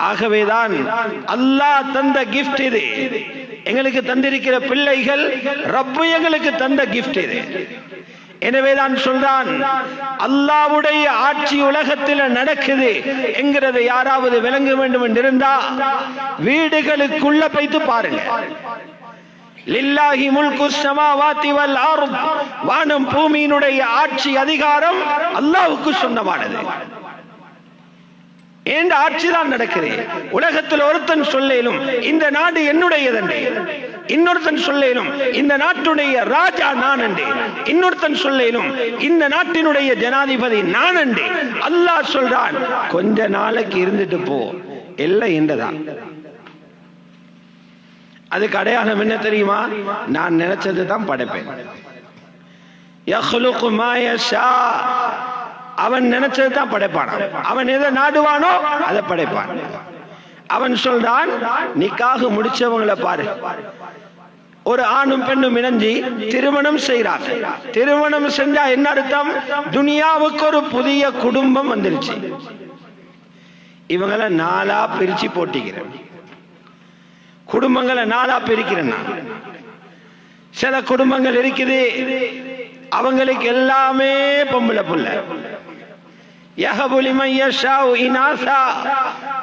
ஆகவேதான் அல்லாஹ் தந்த கிஃப்ட் இது. எங்களுக்கு தந்திருக்கிற பிள்ளைகள் ரப்பு எங்களுக்கு தந்த கிஃப்ட் இது. எனவேதான் சொல்றான், அல்லாஹ்வுடைய ஆட்சி உலகத்தில் நடக்குது என்கிறதை யாராவது விளங்க வேண்டும் என்று இருந்தா வீடுகளுக்குள்ள போய்த்து பாருங்க. லில்லாஹி முல்கு ஸமாவாதி வல் அர்த், வானம் பூமியினுடைய ஆட்சி அதிகாரம் அல்லாஹ்வுக்கு சொந்தமானது. என்ற ஆட்சி தான் நடக்குது. உலகத்தில் ஒருத்தன் சொல்லேனும் இந்த நாடு என்னுடையதென்று, இன்னொருத்தன் சொல்லேனும் இந்த நாட்டுடைய ராஜா நான் என்று, இன்னொருத்தன் சொல்லேனும் இந்த நாட்டினுடைய ஜனாதிபதி நான் என்று. அல்லாஹ் சொல்றான், கொஞ்ச நாளைக்கு இருந்துட்டு போ, எல்லாம் என்றதான். அதுக்கு அடையாளம் என்ன தெரியுமா? நான் நினைச்சது தான் படைப்பேன். யக்லுகு மா யஷா, அவன் நினைச்சது தான் படைப்பான். அவன் எதை நாடுவானோ அதை படைப்பான். அவன் சொல்றான், நிக்காஹ் முடிச்சவங்களை பாரு, ஒரு ஆணும் பெண்ணும் இணைஞ்சி திருமணம் செய்கிறார். திருமணம் செஞ்சா என்ன அர்த்தம்? துனியாவுக்கு ஒரு புதிய குடும்பம் வந்துருச்சு. இவங்களை நாலா பிரிச்சு போட்டிக்கிறேன், குடும்பங்களை நாலா பிரிக்கிறேன். சில குடும்பங்கள் இருக்குது, அவங்களுக்கு எல்லாமே பொம்பளை புள்ள.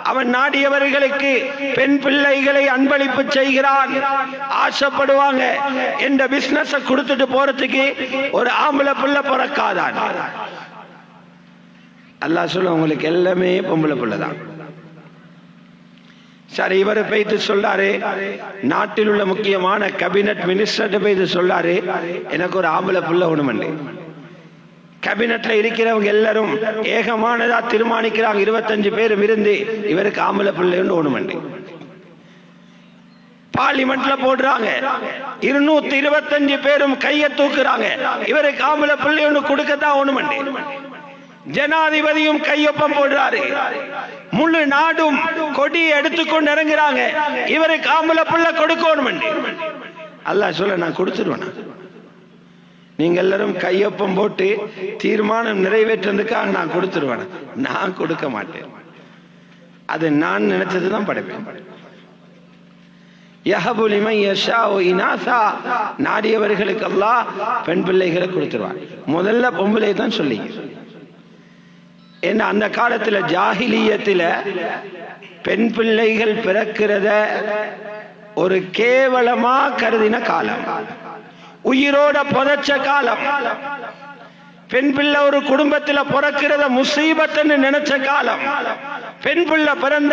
அவன் நாடியவர்களுக்கு பெண் பிள்ளைகளை அன்பளிப்பு செய்கிறான். ஆசைப்படுவாங்க, என்ற பிசினஸ் கொடுத்துட்டு போறதுக்கு ஒரு ஆம்பளை புள்ள பிறக்காதான். அல்லாஹ் சொல்ல, உங்களுக்கு எல்லாமே பொம்பளை புள்ளதான். சரி, இவர் போய்த்து சொல்லாரு, நாட்டில் உள்ள முக்கியமான கேபினட் மினிஸ்டர் போய்த்து சொல்லாரு, எனக்கு ஒரு ஆம்பளை புள்ள ஒண்ணுமண்டு. கேபினட்ல இருக்கிறவங்க எல்லாரும் ஏகமானதா தீர்மானிக்கிறாங்க, 25 பேரும் இருந்து இவருக்கு ஆம்பளை பிள்ளை ஒண்ணுமண்டு. பார்லிமெண்ட்ல போடுறாங்க, 225 பேரும் கையை தூக்குறாங்க, இவருக்கு ஆம்பளை பிள்ளை ஒண்ணு கொடுக்கத்தான் ஒண்ணுமண்டு. ஜனாதிபதியும் கையொப்பம் போடுறாரு, முழு நாடும் கொடி எடுத்துக்கொண்டு இறங்குறாங்க, இவருக்கு ஆம்பளை பிள்ளை கொடுக்கணும். அல்லாஹ் சொல்ல, நான் கொடுத்துருவேன். நீங்க எல்லாரும் கையொப்பம் போட்டு தீர்மானம் நிறைவேற்றதுக்காக நான் கொடுத்துருவேன். நான் கொடுக்க மாட்டேன். அது நான் நினைச்சதுதான் படைப்பேன். யஹபு லிமன் யஷாஉ இனாஸா, நாடியவர்களுக்கு அல்லாஹ் பெண் பிள்ளைகளை கொடுத்துருவான். முதல்ல பொம்பளை தான் சொல்லி. ஏன்னா அந்த காலத்துல ஜாஹிலியத்துல பெண் பிள்ளைகள் பிறக்கிறத ஒரு கேவலமா கருதின காலம், உயிரோட புதைச்ச காலம். பெண் பிள்ளை ஒரு குடும்பத்துல பிறக்கிறத முசீபத்துன்னு நினைச்ச காலம். பெண் பிள்ளை பிறந்த